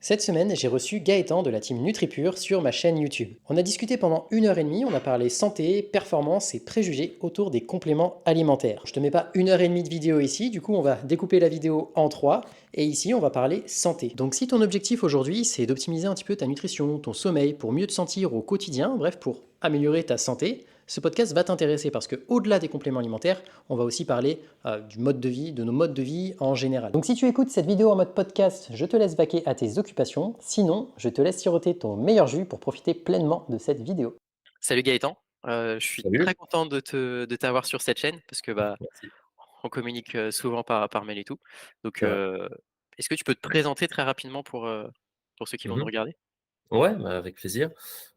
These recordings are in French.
Cette semaine, j'ai reçu Gaëtan de la team NutriPure sur ma chaîne YouTube. On a discuté pendant 1 heure et demie, on a parlé santé, performance et préjugés autour des compléments alimentaires. Je te mets pas 1 heure et demie de vidéo ici, du coup on va découper la vidéo en trois, et ici on va parler santé. Donc si ton objectif aujourd'hui c'est d'optimiser un petit peu ta nutrition, ton sommeil, pour mieux te sentir au quotidien, bref pour améliorer ta santé, ce podcast va t'intéresser parce que au-delà des compléments alimentaires, on va aussi parler du mode de vie, de nos modes de vie en général. Donc si tu écoutes cette vidéo en mode podcast, je te laisse vaquer à tes occupations. Sinon, je te laisse siroter ton meilleur jus pour profiter pleinement de cette vidéo. Salut Gaëtan, je suis très Salut. content de t'avoir sur cette chaîne parce que, bah, Merci. on communique, souvent par mail et tout. Donc, C'est vrai. est-ce que tu peux te présenter très rapidement pour ceux qui vont nous Mhm. regarder? Ouais, bah, avec plaisir.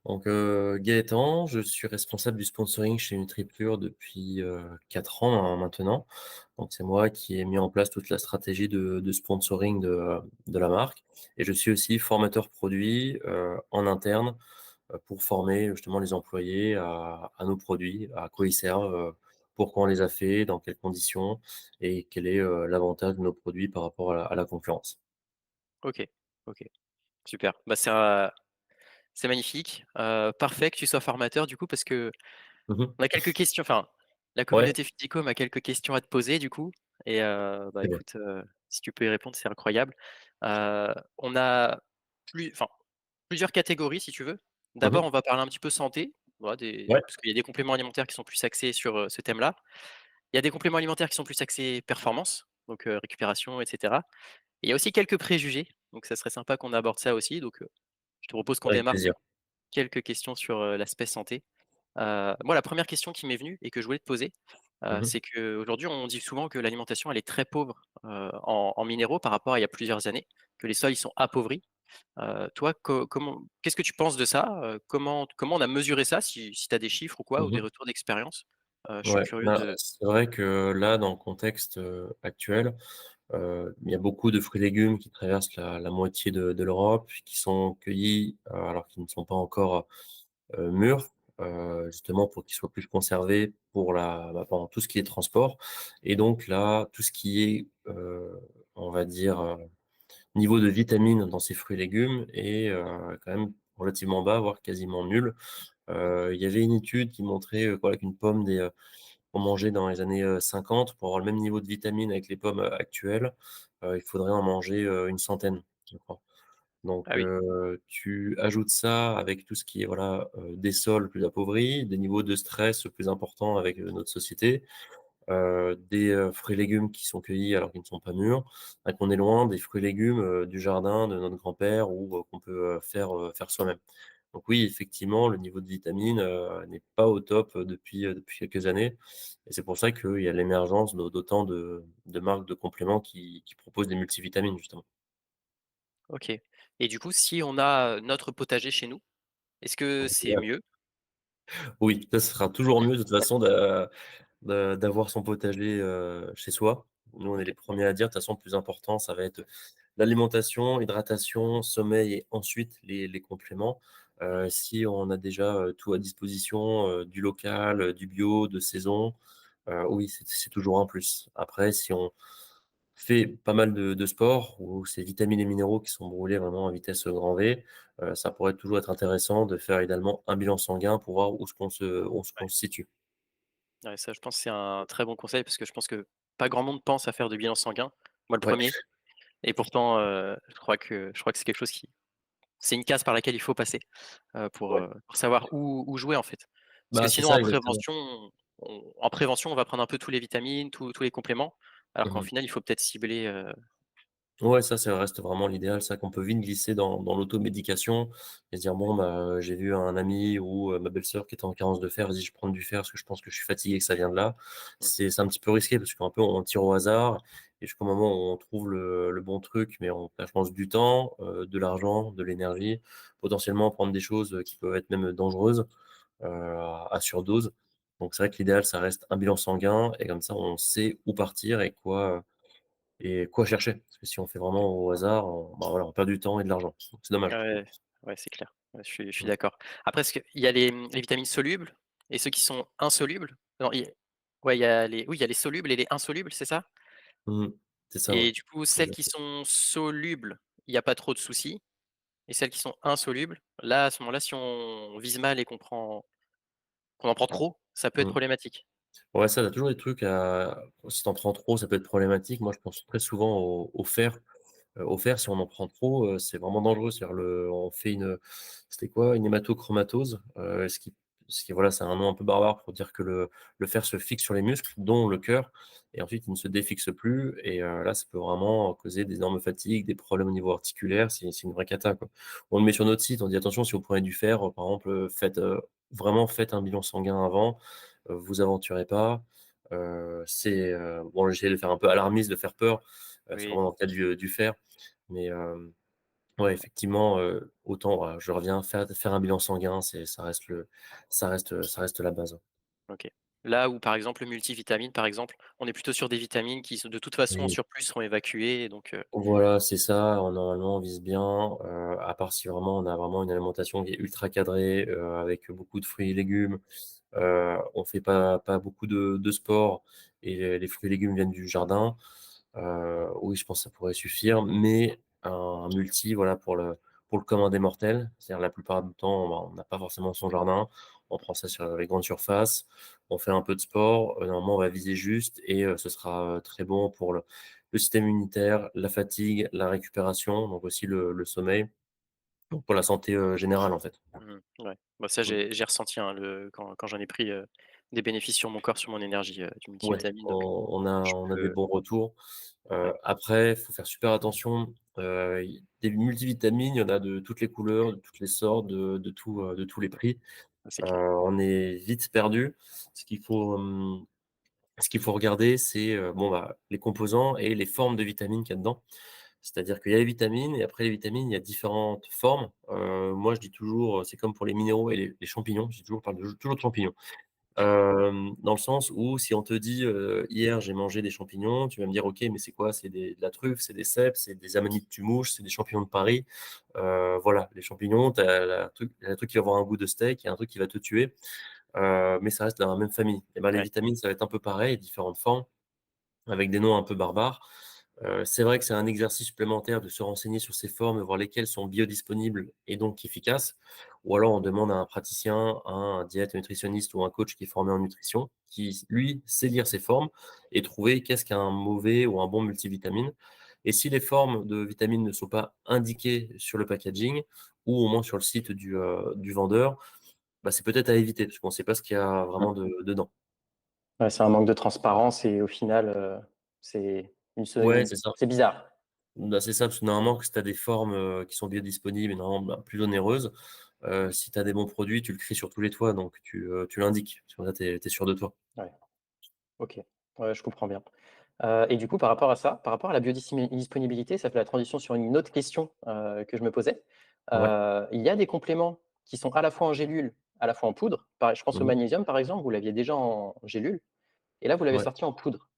Donc, Gaëtan, je suis responsable du sponsoring chez NutriPure depuis 4 ans maintenant. Donc, c'est moi qui ai mis en place toute la stratégie de sponsoring de la marque. Et je suis aussi formateur produit en interne pour former justement les employés à nos produits, à quoi ils servent, pourquoi on les a faits, dans quelles conditions et quel est l'avantage de nos produits par rapport à la concurrence. OK, OK, super. Bah, c'est magnifique, parfait que tu sois formateur du coup parce qu'on Mhm. a quelques questions, enfin, la Ouais, communauté Fidicom a quelques questions à te poser du coup et bah, très bien. écoute, si tu peux y répondre, c'est incroyable. On a enfin plusieurs catégories si tu veux. D'abord, Mhm. on va parler un petit peu santé, voilà Ouais. parce qu'il y a des compléments alimentaires qui sont plus axés sur, ce thème-là. Il y a des compléments alimentaires qui sont plus axés performance, donc récupération et cetera. Et il y a aussi quelques préjugés, donc ça serait sympa qu'on aborde ça aussi, donc je te propose qu'on Avec démarre plaisir. quelques questions sur, l'aspect santé. Moi, la première question qui m'est venue et que je voulais te poser, Mhm. c'est qu'aujourd'hui, on dit souvent que l'alimentation, elle est très pauvre, en minéraux par rapport à il y a plusieurs années, que les sols, ils sont appauvris. Toi, comment qu'est-ce que tu penses de ça? Comment on a mesuré ça? Si tu as des chiffres ou quoi, ou des Mhm. retours d'expérience? Je suis Ouais, curieux bah, de c'est vrai que là, dans le contexte actuel, il y a beaucoup de fruits et légumes qui traversent la moitié de l'Europe, qui sont cueillis alors qu'ils ne sont pas encore mûrs, justement pour qu'ils soient plus conservés pour pendant tout ce qui est transport. Et donc là, tout ce qui est, on va dire, niveau de vitamines dans ces fruits et légumes est quand même relativement bas, voire quasiment nul. Il y avait une étude qui montrait voilà, qu'une pomme qu'on mangeait dans les années 50, pour avoir le même niveau de vitamines avec les pommes actuelles, il faudrait en manger une centaine, je crois. Donc, ah oui, tu ajoutes ça avec tout ce qui est voilà, des sols plus appauvris, des niveaux de stress plus importants avec notre société, des fruits et légumes qui sont cueillis alors qu'ils ne sont pas mûrs. Donc on est loin des fruits et légumes du jardin de notre grand-père ou qu'on peut faire soi-même. Donc oui, effectivement, le niveau de vitamine n'est pas au top depuis quelques années, et c'est pour ça qu'il y a l'émergence d'autant de marques de compléments qui proposent des multivitamines, justement. OK. Et du coup, si on a, notre potager chez nous, est-ce que c'est mieux? Oui, ça sera toujours mieux de toute façon d'avoir son potager chez soi. Nous, on est les OK, premiers à dire, de toute façon, le plus important, ça va être l'alimentation, hydratation, sommeil et ensuite les compléments. Si on a déjà tout à disposition, du local, du bio, de saison, oui, c'est toujours un plus. Après, si on fait pas mal de sport, où c'est vitamines et minéraux qui sont brûlés vraiment à vitesse grand V, ça pourrait toujours être intéressant de faire également un bilan sanguin pour voir où est-ce qu'on se situe. ouais, ça, je pense que c'est un très bon conseil parce que je pense que pas grand monde pense à faire de bilan sanguin. Moi, le Ouais, premier. Et pourtant, je crois que c'est quelque chose qui c'est une case par laquelle il faut passer, ouais. pour savoir où jouer, en fait. Parce que Bah, c'est sinon ça exactement. en prévention, on va prendre un peu tous les vitamines, tous les compléments, alors qu'en Mmh. final, il faut peut-être cibler, Ouais, ça reste vraiment l'idéal, ça qu'on peut vite glisser dans l'automédication et se dire: «Bon, bah, j'ai vu un ami ou ma belle-sœur qui était en carence de fer, vas-y, je vais prendre du fer parce que je pense que je suis fatigué, que ça vient de là». mmh, C'est un petit peu risqué parce qu'un peu on tire au hasard et jusqu'au moment où on trouve le bon truc, mais on perd, je pense, du temps, de l'argent, de l'énergie, potentiellement prendre des choses qui peuvent être même dangereuses, à surdose. Donc c'est vrai que l'idéal, ça reste un bilan sanguin et comme ça, on sait où partir et quoi chercher? Parce que si on fait vraiment au hasard, bah, voilà, on perd du temps et de l'argent. Donc c'est dommage. ouais, ouais, c'est clair. Ouais, je suis Mmh. d'accord. Après, est-ce qu'il y a les vitamines solubles et ceux qui sont insolubles? Non, ouais, il y a les solubles et les insolubles, c'est ça? Mmh. C'est ça, ouais. Et du coup, celles qui Exact. sont solubles, il y a pas trop de soucis. et celles qui sont insolubles, là, à ce moment-là, si on vise mal et qu'on en prend trop, ça peut être Mmh. problématique. Ouais, ça, tu toujours des trucs à si tu en prends trop, ça peut être problématique. Moi, je pense très souvent au fer. Au fer, si on en prend trop, c'est vraiment dangereux. C'est-à-dire on fait c'était quoi? Une hématochromatose, ce qui voilà, c'est un nom un peu barbare pour dire que le fer se fixe sur les muscles, dont le cœur et ensuite il ne se défixe plus et là, ça peut vraiment causer d'énormes fatigues, des problèmes au niveau articulaire, c'est une vraie cata, quoi. On le met sur notre site, on dit: «Attention, si vous prenez du fer, par exemple, faites un bilan sanguin avant, vous aventurez pas». Bon, j'essaie de faire un peu alarmiste, de faire peur, c'est Oui, vraiment dans le cas du fer. Mais ouais, effectivement, autant, voilà, je reviens, faire un bilan sanguin, ça reste la base. OK. Là où, par exemple, le multivitamine, par exemple, on est plutôt sur des vitamines qui sont de toute façon en Oui, surplus, seront évacuées et donc voilà, c'est ça. Normalement, on vise bien, à part si vraiment on a vraiment une alimentation qui est ultra cadrée, avec beaucoup de fruits et légumes. On fait pas beaucoup de sport et les fruits et légumes viennent du jardin. Oui, je pense que ça pourrait suffire, mais un multi, voilà, pour le commun des mortels, c'est-à-dire la plupart du temps, on n'a pas forcément son jardin, on prend ça sur les grandes surfaces, on fait un peu de sport, normalement on va viser juste et ce sera, très bon pour le système immunitaire, la fatigue, la récupération, donc aussi le sommeil, donc pour la santé, générale, en fait. ouais. Bah, ça, Mmh. j'ai ressenti, hein, quand j'en ai pris, des bénéfices sur mon corps, sur mon énergie, du Ouais, multivitamine, donc on je a des peux bons retours. ouais, Après, il faut faire super attention. Il des multivitamines, il y en a de toutes les couleurs, de toutes les sortes, de tous les prix. c'est clair. On est vite perdu. Ce qu'il faut, ce qu'il faut regarder, c'est, bon, bah, les composants et les formes de vitamines qu'il y a dedans. C'est-à-dire qu'il y a les vitamines et après les vitamines, il y a différentes formes. Moi, je dis toujours, c'est comme pour les minéraux et les champignons. Je dis toujours, je parle toujours de champignons. Dans le sens où si on te dit, «Hier, j'ai mangé des champignons», tu vas me dire: «OK, mais c'est quoi? C'est de la truffe, c'est des cèpes, c'est des amanites tumouches, c'est des champignons de Paris». Voilà, les champignons, tu as un truc qui va avoir un goût de steak, il y a un truc qui va te tuer, mais ça reste dans la même famille. Et ben, les Ouais, vitamines, ça va être un peu pareil, différentes formes. Avec des noms un peu barbares. C'est vrai que c'est un exercice supplémentaire de se renseigner sur ces formes, voir lesquelles sont biodisponibles et donc efficaces. Ou alors on demande à un praticien, à un diète nutritionniste ou un coach qui est formé en nutrition, qui lui sait lire ces formes et trouver qu'est-ce qu'un mauvais ou un bon multivitamine. Et si les formes de vitamines ne sont pas indiquées sur le packaging ou au moins sur le site du vendeur, bah, c'est peut-être à éviter parce qu'on ne sait pas ce qu'il y a mmh. vraiment dedans. Ouais, c'est un manque de transparence et au final, c'est Ouais, c'est ça. c'est bizarre. Bah, c'est ça, parce que normalement, si tu as des formes, qui sont biodisponibles et normalement, bah, plus onéreuses, si tu as des bons produits, tu le cries sur tous les toits, donc tu l'indiques. Parce que comme ça, tu es sûr de toi. Ouais, OK. Ouais, je comprends bien. Et du coup, par rapport à ça, par rapport à la disponibilité, ça fait la transition sur une autre question, que je me posais. Ouais. Il y a des compléments qui sont à la fois en gélule, à la fois en poudre. Pareil, je pense au Mmh. magnésium, par exemple, vous l'aviez déjà en gélule et là, vous l'avez Ouais, sorti en poudre.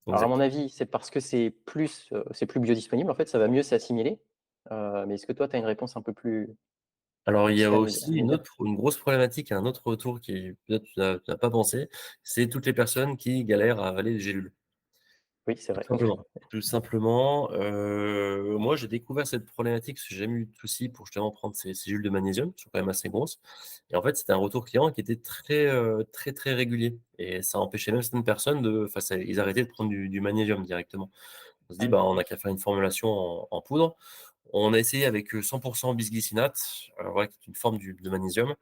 Alors à mon exact. avis, c'est parce que c'est plus biodisponible, en fait, ça va mieux s'assimiler. Mais est-ce que toi, tu as une réponse un peu plus Alors, il y a poussée à aussi me dire? une grosse problématique, un autre retour qui peut-être tu n'as pas pensé, c'est toutes les personnes qui galèrent à avaler les gélules. Oui, c'est Tout vrai. simplement. Tout simplement, moi j'ai découvert cette problématique parce que j'ai jamais eu de soucis pour justement prendre ces gélules de magnésium, qui sont quand même assez grosses et en fait, c'était un retour client qui était très, très, très régulier et ça empêchait même certaines personnes enfin ça ils arrêtaient de prendre du magnésium directement. On se Ah dit: oui, «Bah, on a qu'à faire une formulation en poudre». On a essayé avec, 100 bisglycinate, voilà, qui est une forme de magnésium.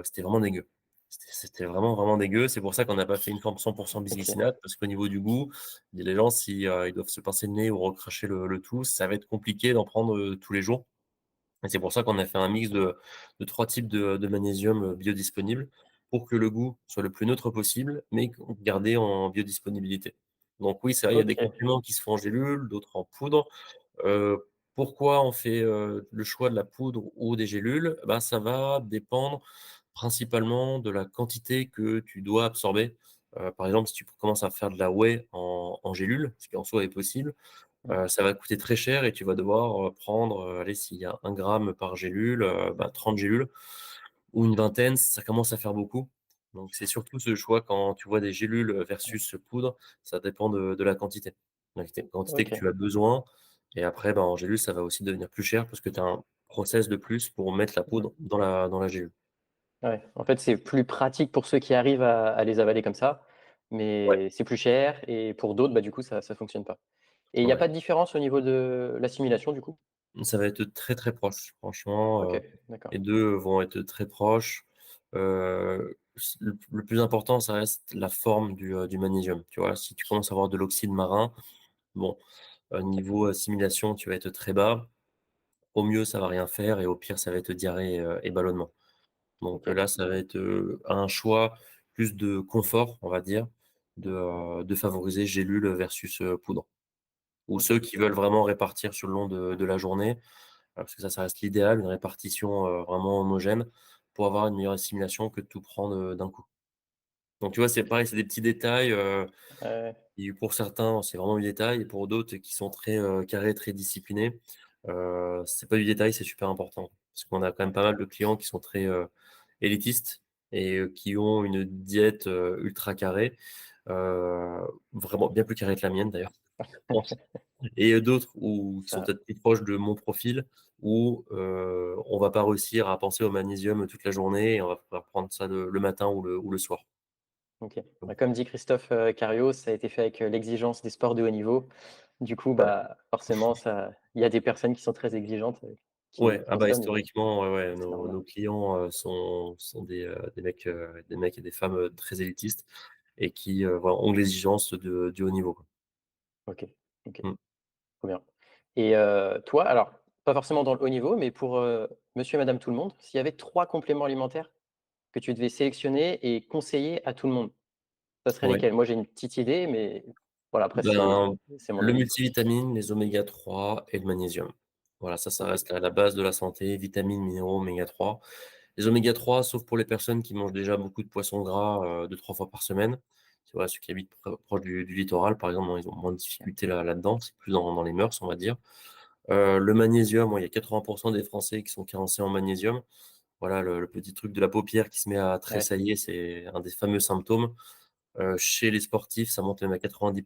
C'était vraiment dégueu. C'était vraiment, vraiment dégueu. C'est pour ça qu'on n'a pas fait une forme 100 OK, bisglycinate parce qu'au niveau du goût, les gens si, ils doivent se pincer le nez ou recracher le tout, ça va être compliqué d'en prendre, tous les jours et c'est pour ça qu'on a fait un mix de 3 types de magnésium, biodisponibles pour que le goût soit le plus neutre possible, mais gardé en biodisponibilité. Donc oui, c'est vrai, il y a des OK, compléments qui se font en gélule, d'autres en poudre. Pourquoi on fait, le choix de la poudre ou des gélules? Bah, ça va dépendre principalement de la quantité que tu dois absorber. Par exemple, si tu commences à faire de la whey en gélule, ce qui en soi est possible, mmh, ça va coûter très cher et tu vas devoir, prendre, allez, s'il y a 1 gramme par gélule, bah, 30 gélules ou une vingtaine, ça commence à faire beaucoup. Donc c'est surtout ce choix quand tu vois des gélules, versus poudre, ça dépend de la quantité. La quantité que OK, tu as besoin et après, bah, en gélule, ça va aussi devenir plus cher parce que tu as un process de plus pour mettre la Mmh. poudre dans la gélule. Ouais, en fait, c'est plus pratique pour ceux qui arrivent à les avaler comme ça, Ouais, mais c'est plus cher et pour d'autres, bah, du coup, ça fonctionne pas et il y a ouais. pas de différence au niveau de l'assimilation, du coup? Ça va être très, très proche. Franchement, OK, d'accord. les 2 vont être très proches. Le plus important, ça reste la forme du magnésium. Tu vois? Si tu commences à avoir de l'oxyde marin, bon, niveau assimilation, tu vas être très bas. Au mieux, ça va rien faire et au pire, ça va être diarrhée, et ballonnement. Donc, OK, là, ça va être, un choix plus de confort, on va dire, de favoriser gélule versus, poudre. Ou OK, ceux qui veulent vraiment répartir sur le long de la journée, parce que ça reste l'idéal, une répartition, vraiment homogène pour avoir une meilleure assimilation que de tout prendre, d'un coup. Donc tu vois, c'est pareil, c'est des petits détails, ouais, qui pour certains, c'est vraiment du détail et pour d'autres qui sont très, carrés, très disciplinés, c'est pas du détail, c'est super important. Parce qu'on a quand même pas mal de clients qui sont très, élitistes et qui ont une diète, ultra carrée, heu, vraiment bien plus carrée que la mienne d'ailleurs, je pense. Et d'autres où qui sont ça peut-être plus proches de mon profil, où, on va pas réussir à penser au magnésium toute la journée et on va pouvoir prendre ça le matin ou le soir. OK. Donc Bah, comme dit Christophe, Carios, ça a été fait avec, l'exigence des sports de haut niveau. Du coup, ouais. bah, forcément, ça il y a des personnes qui sont très exigeantes, qui Ouais, ah bah, consomment, mais historiquement, ouais, ouais, c'est nos normal. clients, sont des mecs et des femmes, très élitistes et qui, voilà, ont l'exigence du haut niveau, quoi. OK, OK, Mmh. trop bien et toi, alors, pas forcément dans le haut niveau, mais pour, monsieur et madame tout le monde, s'il y avait 3 compléments alimentaires que tu devais sélectionner et conseiller à tout le monde, ça serait Ouais. lesquels? Moi, j'ai une petite idée, mais voilà, après Ben, c'est mon le avis, quoi. multivitamine, les oméga 3 et le magnésium. Voilà, ça OK, reste la base de la santé, vitamines, minéraux, oméga 3. Les oméga 3, sauf pour les personnes qui mangent déjà beaucoup de poissons gras, 2-3 fois par semaine. Tu vois, ceux qui habitent proche du littoral, par exemple, ils ont moins de ouais, difficultés là-dedans, c'est plus dans les mœurs, on va dire. Le magnésium, ouais, il y a 80 des Français qui sont carencés en magnésium. Voilà, le petit truc de la paupière qui se met à ouais, tressaillir, c'est un des fameux symptômes. Chez les sportifs, ça monte même à 90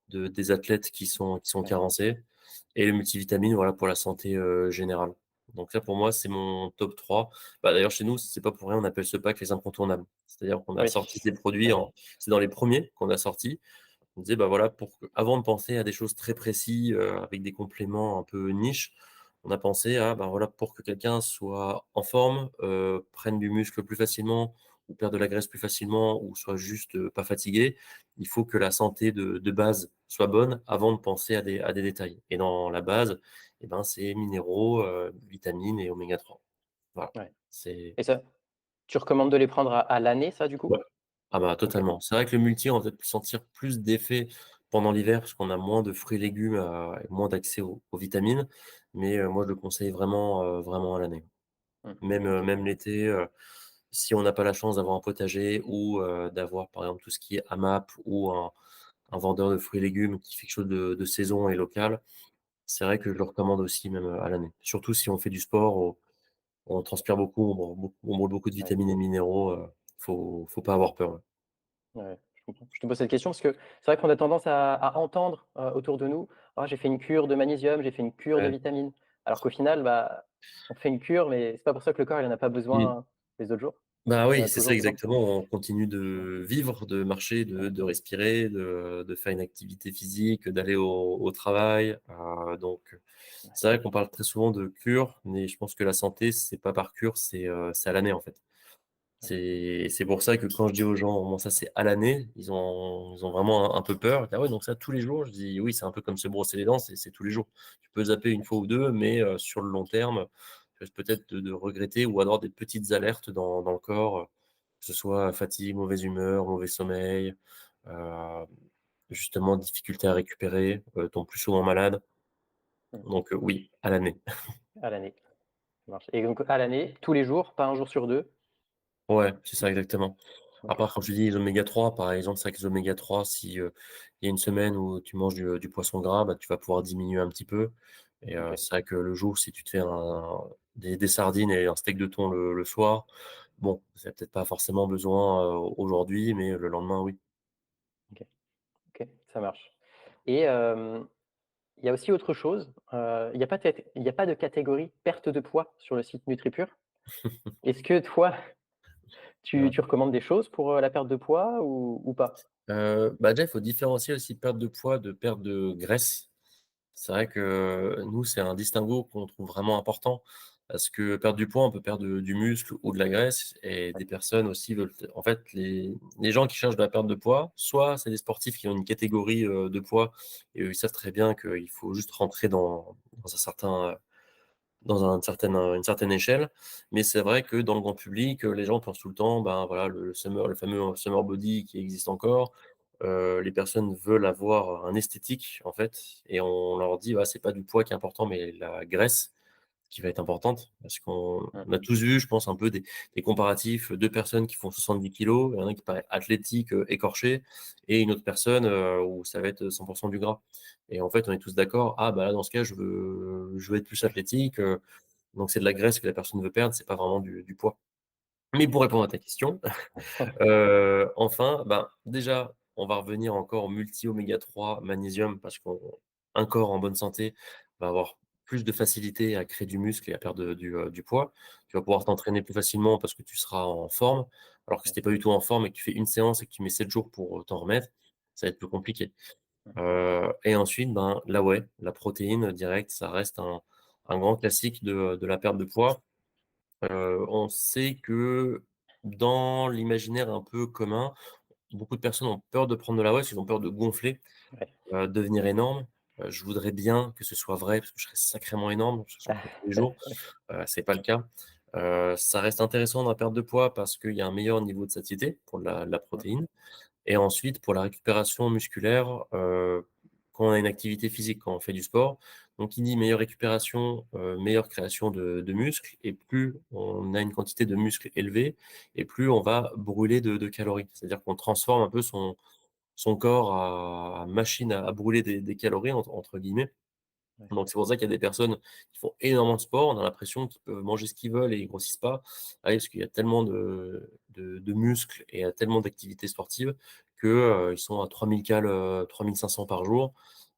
des athlètes qui sont ouais, carencés et le multivitamine, voilà, pour la santé, générale. Donc ça, pour moi, c'est mon top 3. Bah, d'ailleurs, chez nous, c'est pas pour rien, on appelle ce pack les incontournables. C'est-à-dire qu'on a oui, sorti ces produits ouais, c'est dans les premiers qu'on a sortis. On disait, bah, voilà, avant de penser à des choses très précis, avec des compléments un peu niche, on a pensé à, bah, voilà, pour que quelqu'un soit en forme, prenne du muscle plus facilement ou perde de la graisse plus facilement ou soit juste, pas fatigué, il faut que la santé de base soit bonne avant de penser à des détails et dans la base et ben, c'est minéraux, vitamines et oméga 3. Voilà, ouais c'est et ça, tu recommandes de les prendre à l'année, ça, du coup? ouais. Ah bah, OK, totalement. C'est vrai que le multi, on va peut-être sentir plus d'effets pendant l'hiver parce qu'on a moins de fruits et légumes, et moins d'accès aux vitamines, mais moi je le conseille vraiment, vraiment à l'année. mmh, Même, OK, même l'été, si on n'a pas la chance d'avoir un potager ou d'avoir par exemple tout ce qui est AMAP ou un vendeur de fruits et légumes qui fait quelque chose de saison et local, c'est vrai que je le recommande aussi même, à l'année. Surtout si on fait du sport, on transpire beaucoup, on brûle beaucoup de ouais. vitamines et minéraux, faut pas avoir peur, ouais. Ouais, je comprends. Je te pose cette question parce que c'est vrai qu'on a tendance à entendre, autour de nous: «Ah, j'ai fait une cure de magnésium, j'ai fait une cure de Ouais. vitamines». Alors qu'au final, bah, on fait une cure, mais c'est pas pour ça que le corps, il en a pas Mmh. besoin les autres jours. Bah, Il en oui, a c'est ça toujours besoin. exactement. On continue Ouais, de vivre, de marcher, de ouais, de respirer, de faire une activité physique, d'aller au travail, donc ouais, c'est vrai qu'on parle très souvent de cure, mais je pense que la santé, c'est pas par cure, c'est à l'année, en fait. ouais, C'est pour ça que quand je dis aux gens: «Bon, ça, c'est à l'année», ils ont vraiment un peu peur. «Ah ouais, donc ça tous les jours?» Je dis: «Oui, c'est un peu comme se brosser les dents, c'est tous les jours». Tu peux zapper une ouais, fois ou 2, mais sur le long terme, tu risques peut-être de regretter ou avoir des petites alertes dans le corps, que ce soit fatigue, mauvaise humeur, mauvais sommeil, heu, justement difficulté à récupérer, tombe plus souvent malade. mmh, Donc oui, à l'année. à l'année, ça marche et donc à l'année, tous les jours, pas un jour sur 2? Ouais, c'est ça exactement. À OK, part quand je dis les oméga 3, par exemple, c'est vrai que les oméga 3, si, il y a une semaine où tu manges du poisson gras, bah, tu vas pouvoir diminuer un petit peu et OK, c'est vrai que le jour, si tu te fais des sardines et un steak de thon le soir, bon, c'est peut-être pas forcément besoin, aujourd'hui, mais le lendemain, oui. OK, OK, ça marche et il y a aussi autre chose, il y a pas de catégorie perte de poids sur le site NutriPure. Est-ce que toi, Ouais. tu recommandes des choses pour, la perte de poids ou pas? Bah, déjà, il faut différencier aussi perte de poids de perte de graisse. C'est vrai que nous, c'est un distinguo qu'on trouve vraiment important parce que perdre du poids, on peut perdre du muscle ou de la graisse et Ouais, des personnes aussi veulent en fait, les gens qui cherchent de la perte de poids, soit c'est des sportifs qui ont une catégorie, de poids et eux, ils savent très bien qu'il faut juste rentrer dans un certain, dans une certaine échelle. Mais c'est vrai que dans le grand public, les gens pensent tout le temps, ben, voilà, le fameux summer body qui existe encore. Les personnes veulent avoir un esthétique, en fait, et on leur dit: «Bah, c'est pas du poids qui est important, mais la graisse qui va être importante». Parce qu'on mmh, on a tous vu, je pense, un peu des comparatifs, 2 personnes qui font 70 kilogrammes. Il y en a un qui paraît athlétique, écorché, et une autre personne, où ça va être 100 du gras. Et en fait, on est tous d'accord: «Ah, bah, là, dans ce cas, je veux être plus athlétique», donc c'est de la graisse que la personne veut perdre, c'est pas vraiment du poids. Mais pour répondre à ta question, enfin, ben, déjà, on va revenir encore au multi oméga 3 magnésium parce qu'un corps en bonne santé va avoir plus de facilité à créer du muscle et à perdre du poids. Tu vas pouvoir mmh, t'entraîner plus facilement parce que tu seras en forme, alors que si ouais, tu es pas du tout en forme et que tu fais une séance et que tu mets 7 jours pour, t'en remettre, ça va être plus compliqué. mmh, Et ensuite, ben, là, ouais, la protéine directe, ça reste un grand classique de la perte de poids. On sait que dans l'imaginaire un peu commun, beaucoup de personnes ont peur de prendre de la masse, ils ont peur de gonfler, ouais. devenir énorme. Je voudrais bien que ce soit vrai parce que je serais sacrément énorme, parce que j'en prends tous les jours. C'est pas le cas. Ça reste intéressant dans la perte de poids parce qu'il y a un meilleur niveau de satiété pour la Mmh, protéine. Et ensuite, pour la récupération musculaire, quand on a une activité physique, quand on fait du sport, donc qui dit meilleure récupération, meilleure création de muscles, et plus on a une quantité de muscles élevée et plus on va brûler de calories. C'est-à-dire qu'on transforme un peu son corps à machine à brûler des calories entre guillemets. ouais, Donc c'est pour ça qu'il y a des personnes qui font énormément de sport, on a l'impression qu'ils peuvent manger ce qu'ils veulent et ils grossissent pas. Ah oui, parce qu'il y a tellement de muscles et tellement d'activités sportives que, ils sont à 3000 3 500 par jour,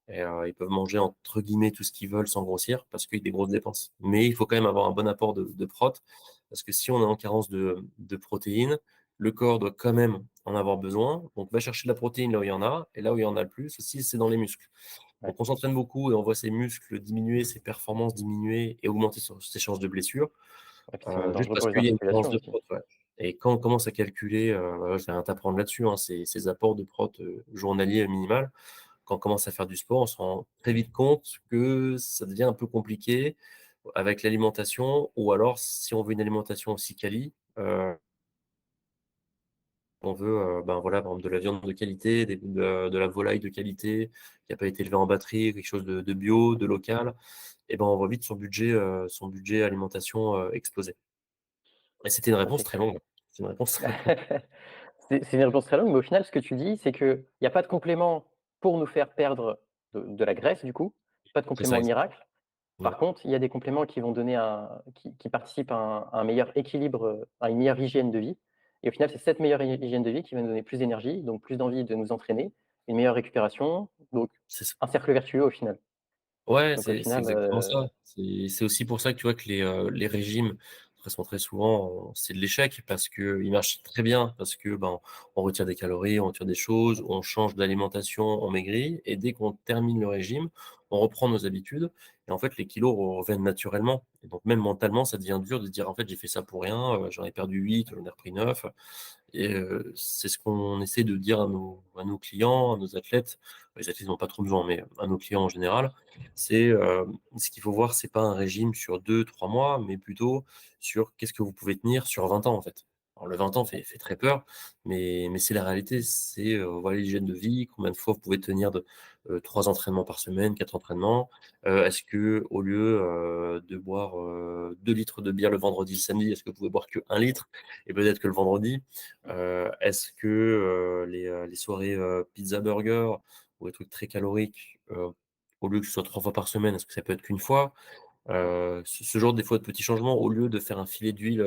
et ils peuvent manger entre guillemets «tout ce qu'ils veulent» sans grossir parce qu'il y a des grosses dépenses. Mais il faut quand même avoir un bon apport de prot, parce que si on est en carence de protéines, le corps doit quand même en avoir besoin. Donc va chercher de la protéine là où il y en a, et là où il y en a le plus aussi, c'est dans les muscles. ouais. Donc on s'entraîne beaucoup et on voit ses muscles diminuer, ses performances diminuer et augmenter ses chances de blessure, Ouais, puis c'est même juste dangereux parce pour les qu'il y a une carence articulations de aussi. prot, ouais. Et quand on commence à calculer, voilà, je vais rien t'apprendre là-dessus, hein, ces apports de prot, journaliers minimal, quand on commence à faire du sport, on se rend très vite compte que ça devient un peu compliqué avec l'alimentation, ou alors si on veut une alimentation aussi quali, on veut, ben, voilà, par exemple de la viande de qualité, de la volaille de qualité, qui a pas été élevée en batterie, quelque chose de bio, de local, et ben, on voit vite son budget alimentation, exploser. Et c'était une Ça, réponse c'est très clair. longue. C'est une réponse très longue. C'est une réponse très longue, mais au final, ce que tu dis, c'est qu'il y a pas de complément pour nous faire perdre de la graisse, du coup, pas de C'est ça, complément exact. miracle. Ouais, Par contre, il y a des compléments qui vont donner qui participent à un meilleur équilibre, à une meilleure hygiène de vie et au final, c'est cette meilleure hygiène de vie qui va nous donner plus d'énergie, donc plus d'envie de nous entraîner, une meilleure récupération, donc c'est ça. un cercle vertueux au final. Ouais, Donc au c'est final, exactement ça. C'est aussi pour ça que tu vois que les régimes, de toute façon très souvent, c'est de l'échec parce qu'ils marchent très bien, parce que, ben, on retire des calories, on retire des choses, on change d'alimentation, on maigrit, et dès qu'on termine le régime, on reprend nos habitudes et en fait les kilos reviennent naturellement, et donc même mentalement, ça devient dur de se dire: «En fait, j'ai fait ça pour rien, j'en ai perdu 8, j'en ai repris 9». Et c'est ce qu'on essaie de dire à nos clients, à nos athlètes. Les athlètes n'ont pas trop besoin, mais à nos clients en général, c'est, ce qu'il faut voir, c'est pas un régime sur 2 3 mois, mais plutôt sur qu'est-ce que vous pouvez tenir sur 20 ans, en fait. Alors le 20 ans fait très peur, mais c'est la réalité. C'est, voilà l'hygiène de vie, combien de fois vous pouvez tenir 3 entraînements par semaine, 4 entraînements. Est-ce qu'au lieu, de boire, 2 litres de bière le vendredi, le samedi, est-ce que vous pouvez boire que 1 litre, et peut-être que le vendredi? Est-ce que, les soirées, pizza burger ou des trucs très caloriques, au lieu que ce soit 3 fois par semaine, est-ce que ça peut être qu'une fois? Ouais, Ce genre des fois de petits changements, au lieu de faire un filet d'huile,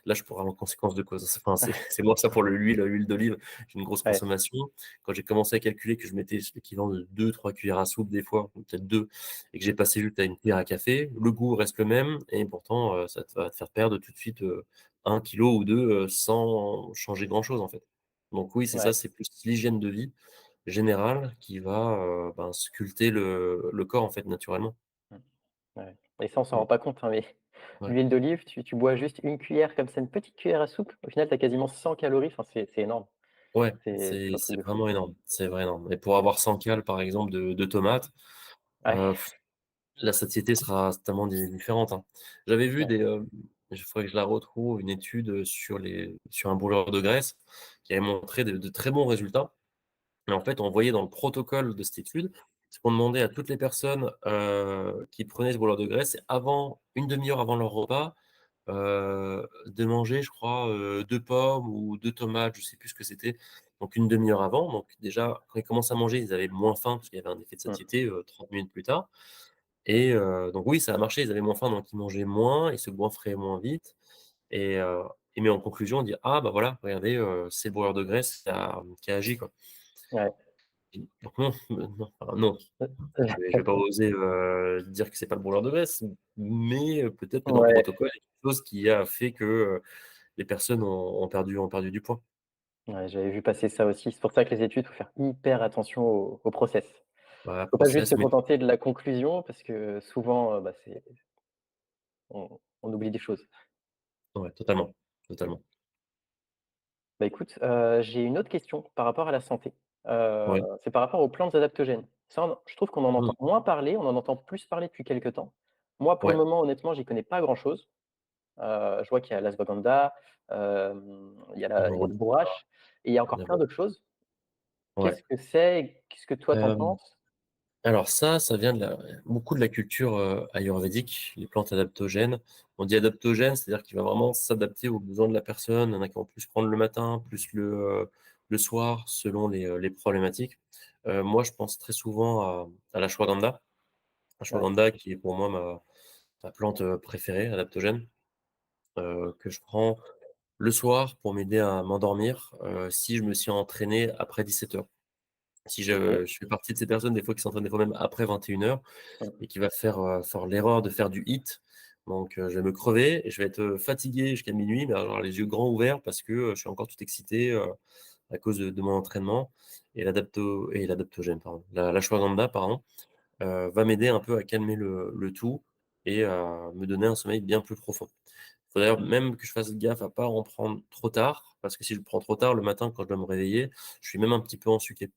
là je pourrais avoir en conséquence de cause. Enfin, c'est moi ça pour l'huile d'olive, j'ai une grosse ouais, consommation. Quand j'ai commencé à calculer que je mettais l'équivalent de 2-3 cuillères à soupe des fois, ou peut-être 2, et que j'ai passé juste à une cuillère à café, le goût reste le même et pourtant, ça va te faire perdre tout de suite, 1 kilo ou 2, sans changer grand chose en fait. Donc oui, c'est ça, ouais, c'est plus l'hygiène de vie générale qui va, ben, sculpter le corps en fait naturellement. mmh, ouais et ça, on s'en rend Mmh, pas compte, hein, mais ouais. l'huile d'olive, tu bois juste une cuillère comme ça, une petite cuillère à soupe, au final, tu as quasiment 100 calories, enfin, c'est énorme. Ouais, C'est un truc c'est de fou. vraiment énorme, c'est vrai énorme et pour avoir 100 cales par exemple de tomates, Ouais, heu, la satiété sera totalement différente, hein. J'avais vu ouais, des, il faudrait que je la retrouve, une étude, sur un brûleur de graisse qui avait montré de très bons résultats et en fait, on voyait dans le protocole de cette étude, c'est qu'on demandait à toutes les personnes, qui prenaient ce brûleur de graisse, avant une demi heure avant leur repas, de manger, je crois, 2 pommes ou 2 tomates, je sais plus ce que c'était, donc une demi heure avant. Donc déjà, quand ils commencent à manger, ils avaient moins faim parce qu'il y avait un effet de mmh, satiété, 30 minutes plus tard et donc oui, ça a marché, ils avaient moins faim, donc ils mangeaient moins, ils se goinfraient moins vite et mais en conclusion, on dit: «Ah bah voilà, regardez, c'est le brûleur de graisse qui a agi, quoi». ouais. Donc non, non, enfin non, je vais pas oser, dire que c'est pas le brûleur de graisse, mais peut-être que dans le Ouais, protocole, il y a quelque chose qui a fait que, les personnes ont perdu du poids. ouais, j'avais vu passer ça aussi. C'est pour ça que les études, faut faire hyper attention au process. Voilà, Faut pas juste se process, mais contenter de la conclusion parce que souvent, bah, c'est on oublie des choses. ouais, totalement, totalement. Bah, écoute, j'ai une autre question par rapport à la santé. Ouais. C'est par rapport aux plantes adaptogènes. Ça, je trouve qu'on en Mmh. entend moins parler, on en entend plus parler depuis quelque temps. Moi, pour le Ouais. moment, honnêtement, j'y connais pas grand-chose. Je vois qu'il y a l'ashwagandha, il y a le L'orodya, bourrache et il y a encore la plein d'autres choses. ouais. Qu'est-ce que c'est? Qu'est-ce que toi, tu en Hem, penses? alors ça vient beaucoup de la culture, ayurvédique, les plantes adaptogènes. On dit adaptogène, c'est-à-dire qu'il va vraiment s'adapter aux besoins de la personne. Il y en a qui vont plus prendre le matin, plus le soir, selon les problématiques. Moi, je pense très souvent à l'ashwagandha. Ouais, Ashwagandha qui est pour moi ma plante, préférée adaptogène, que je prends le soir pour m'aider à m'endormir, si je me suis entraîné après 17 heures. Si OK. je fais partie de ces personnes des fois qui s'entraînent des fois même après 21 heures Mmh. et qui va faire l'erreur de faire du HIIT. Donc, je vais me crever et je vais être, fatigué jusqu'à minuit, mais avoir les yeux grands ouverts parce que, je suis encore tout excité, à cause de mon entraînement et l'adaptogène, pardon. L'ashwagandha, pardon, va m'aider un peu à calmer le tout et à me donner un sommeil bien plus profond. Faut d'ailleurs même que je fasse gaffe à pas en prendre trop tard, parce que si je le prends trop tard le matin quand je dois me réveiller, je suis même un petit peu ensuqué.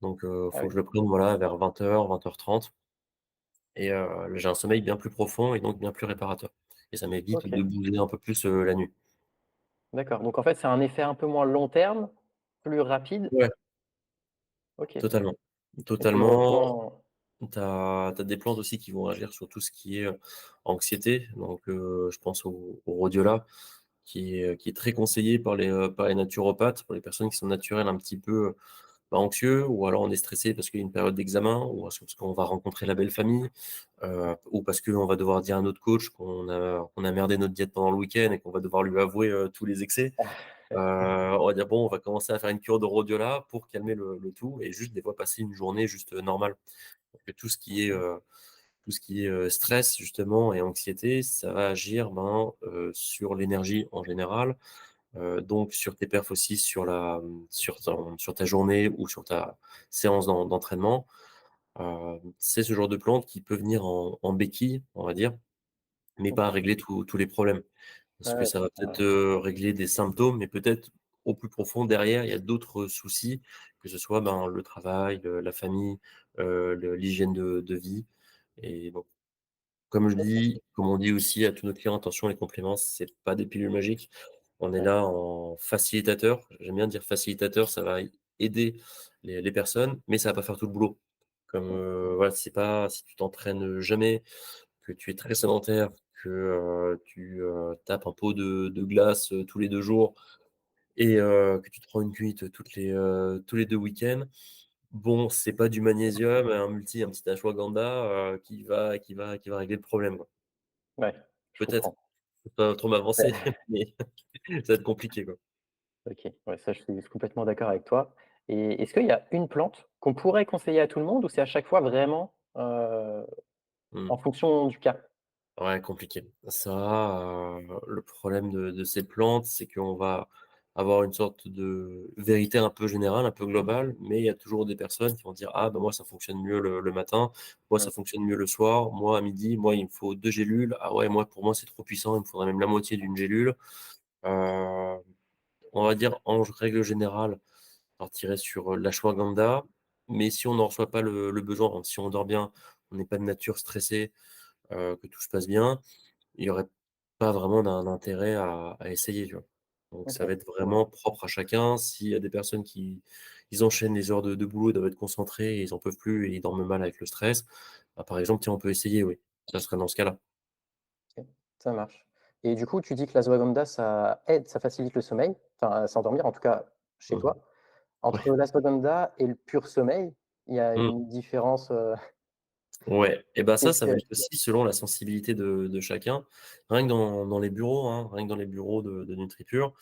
Donc Ah faut oui, que je le prenne, voilà, vers 20:00-20:30 et là, j'ai un sommeil bien plus profond et donc bien plus réparateur et ça m'évite de OK. bouger un peu plus, la nuit. D'accord. Donc en fait, c'est un effet un peu moins long terme, plus rapide? Ouais, OK. totalement. Et tu le Totalement. ressens Tu as des plantes aussi qui vont agir sur tout ce qui est, anxiété, donc je pense au rhodiola qui est très conseillé par les naturopathes, pour les personnes qui sont naturelles un petit peu, bah, anxieux ou alors on est stressé parce qu'il y a une période d'examen ou parce qu'on va rencontrer la belle famille, ou parce qu'on va devoir dire à notre coach qu'on a merdé notre diète pendant le week-end et qu'on va devoir lui avouer, tous les excès. On va dire: «Bon, on va commencer à faire une cure de rhodiola pour calmer le tout» et juste des fois passer une journée juste, normale. Parce que tout ce qui est stress justement et anxiété, ça va agir, ben, sur l'énergie en général, donc sur tes perfs aussi, sur ta journée ou sur ta séance d'entraînement. C'est ce genre de plante qui peut venir en béquille, on va dire, mais pas à OK. régler tous les problèmes. Parce que Ouais, ça va c'est peut-être, ça. régler des symptômes, mais peut-être au plus profond derrière, il y a d'autres soucis, que ce soit, ben, le travail, la famille, l'hygiène de vie et donc comme je OK. dis, comme on dit aussi à tous nos clients: «Attention, les compléments, c'est pas des pilules magiques». On est Ouais. là en facilitateur. J'aime bien dire facilitateur, ça va aider les personnes, mais ça va pas faire tout le boulot. Comme, Mmh. voilà, c'est pas si tu t'entraînes jamais, que tu es très sédentaire, que, tu, tapes un pot de glace, tous les 2 jours et que tu te prends une cuite tous les 2 week-ends. Bon, c'est pas du magnésium, un petit ashwagandha, qui va régler le problème, quoi. Ouais, je Peut-être. comprends. Je peux pas trop Ouais, m'avancer, mais ça va être compliqué, quoi. OK, ouais, ça, je suis complètement d'accord avec toi et est-ce qu'il y a une plante qu'on pourrait conseiller à tout le monde ou c'est à chaque fois vraiment, Mmh. en fonction du cas? Ouais, compliqué. Ça, le problème de ces plantes, c'est qu'on va avoir une sorte de vérité un peu générale, un peu globale, mais il y a toujours des personnes qui vont dire: «Ah bah, moi ça fonctionne mieux le matin, moi ça Mmh, fonctionne mieux le soir, moi à midi, moi il me faut 2 gélules. Ah ouais, moi pour moi c'est trop puissant, il me faudrait même la moitié d'une gélule». Heu, on va dire en règle générale, partirait sur, l'ashwagandha, mais si on n'en reçoit pas le besoin, hein, si on dort bien, on n'est pas de nature stressée, que tout se passe bien, il y aurait pas vraiment d'intérêt à essayer, tu vois? Donc OK, ça va être je vois. vraiment propre à chacun. S'il y a des personnes qui ils enchaînent les heures de boulot, ils doivent être concentrés et ils en peuvent plus et ils dorment mal avec le stress, bah, par exemple, tiens, on peut essayer, oui. Ça serait dans ce cas-là. OK, ça marche et du coup, tu dis que l'ashwagandha, ça aide, ça facilite le sommeil, enfin, à s'endormir, en tout cas chez Mmh. toi. Entre Ouais. l'ashwagandha et le pur sommeil, il y a Mmh. une différence, Ouais et ben, ça qu'est-ce va que être aussi selon la sensibilité de chacun. Rien que dans les bureaux, hein, rien que dans les bureaux de NutriPure,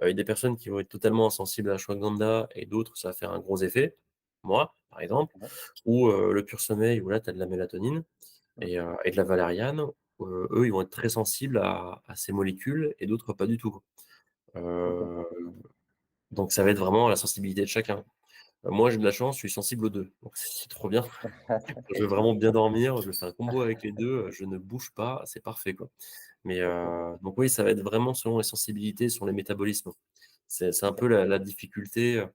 il y a des personnes qui vont être totalement insensibles à l'ashwagandha et d'autres, ça va faire un gros effet. Moi, par exemple, ouais, ou le pur sommeil où là, tu as de la mélatonine mmh, et de la valériane, eux, ils vont être très sensibles à ces molécules et d'autres pas du tout. OK, Heu, donc ça va être vraiment à la sensibilité de chacun. Moi, j'ai de la chance, je suis sensible aux 2, donc c'est trop bien. Quand je veux vraiment bien dormir, je fais un combo avec les 2. Je ne bouge pas, c'est parfait, quoi. Mais OK, donc oui, ça va être vraiment selon les sensibilités, selon les métabolismes. C'est un OK, peu la difficulté,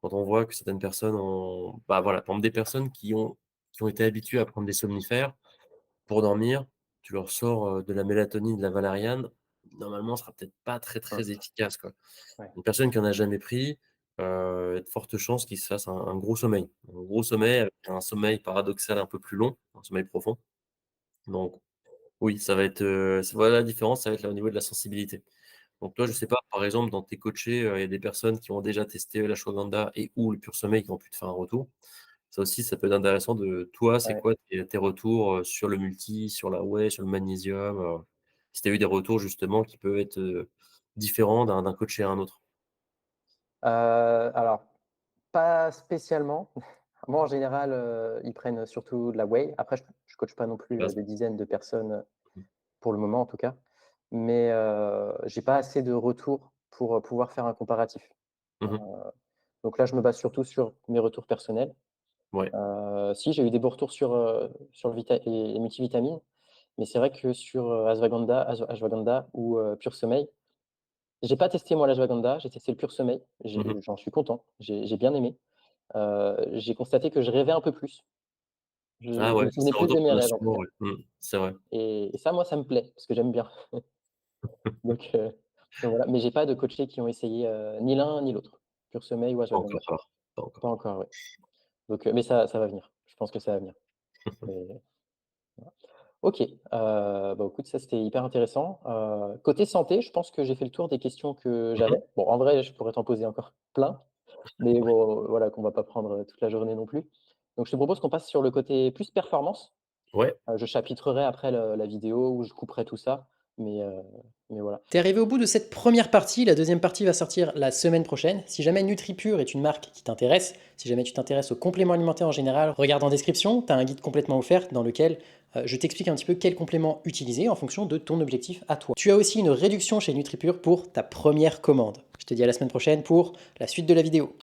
quand on voit que certaines personnes ont bah, voilà, par exemple des personnes qui ont été habituées à prendre des somnifères pour dormir, tu leur sors, de la mélatonine, de la valériane, normalement, ça sera peut-être pas très, mmh, très efficace, quoi. ouais, Une personne qui en a jamais pris, il y a de fortes chances qu'il se fasse un gros sommeil. Un gros sommeil OK, avec un sommeil paradoxal un peu plus long, un sommeil profond. Donc oui, ça va être, voilà la différence, ça va être là au niveau de la sensibilité. Donc toi, je sais OK, pas, par exemple, dans tes coachés, il y a des personnes qui ont déjà testé l'ashwagandha et ou le pur sommeil qui ont pu te faire un retour. Ça aussi, ça peut être intéressant de toi, c'est ouais. quoi tes retours, sur le multi, sur la whey, sur le magnésium, si tu as eu des retours justement qui peuvent être, différents d'un coaché à un autre? Alors pas spécialement. Moi, en général, ils prennent surtout de la whey. Après, je coache pas non plus, Base. des dizaines de personnes, Mmh. pour le moment en tout cas. Mais, j'ai pas assez de retours pour, pouvoir faire un comparatif. Heu, Mmh. donc là, je me base surtout sur mes retours personnels. Ouais. Si, j'ai eu des beaux retours sur les multivitamines, mais c'est vrai que sur, Ashwagandha ou, Pure Sommeil, j'ai pas testé moi l'Ashwagandha, j'ai testé le Pure Sommeil, Mmh. j'en suis content, j'ai bien aimé. J'ai constaté que je rêvais un peu plus. Ah Je ouais, me c'est souvenais un plus retour de mes qu'on a rêves en tout souvent, cas ouais. C'est vrai. et ça, moi, ça me plaît parce que j'aime bien. Donc, voilà, mais j'ai pas de coachés qui ont essayé, ni l'un ni l'autre, Pure Sommeil ou Pas encore Ashwagandha. alors, pas Pas encore. encore, ouais. Donc, mais ça va venir. Je pense que ça va venir. Mais voilà. OK, bah, écoute, ça, c'était hyper intéressant. Côté santé, je pense que j'ai fait le tour des questions que Mmh mh. j'avais. Bon, en vrai, je pourrais t'en poser encore plein, mais Ouais. bon, voilà, qu'on va pas prendre, toute la journée non plus. Donc je te propose qu'on passe sur le côté plus performance. Ouais. Je chapitrerai après la vidéo où je couperai tout ça, mais heu, mais voilà. T'es arrivé au bout de cette première partie, la deuxième partie va sortir la semaine prochaine. Si jamais NutriPure est une marque qui t'intéresse, si jamais tu t'intéresses aux compléments alimentaires en général, regarde en description, tu as un guide complètement offert dans lequel je t'explique un petit peu quels compléments utiliser en fonction de ton objectif à toi. Tu as aussi une réduction chez NutriPure pour ta première commande. Je te dis à la semaine prochaine pour la suite de la vidéo.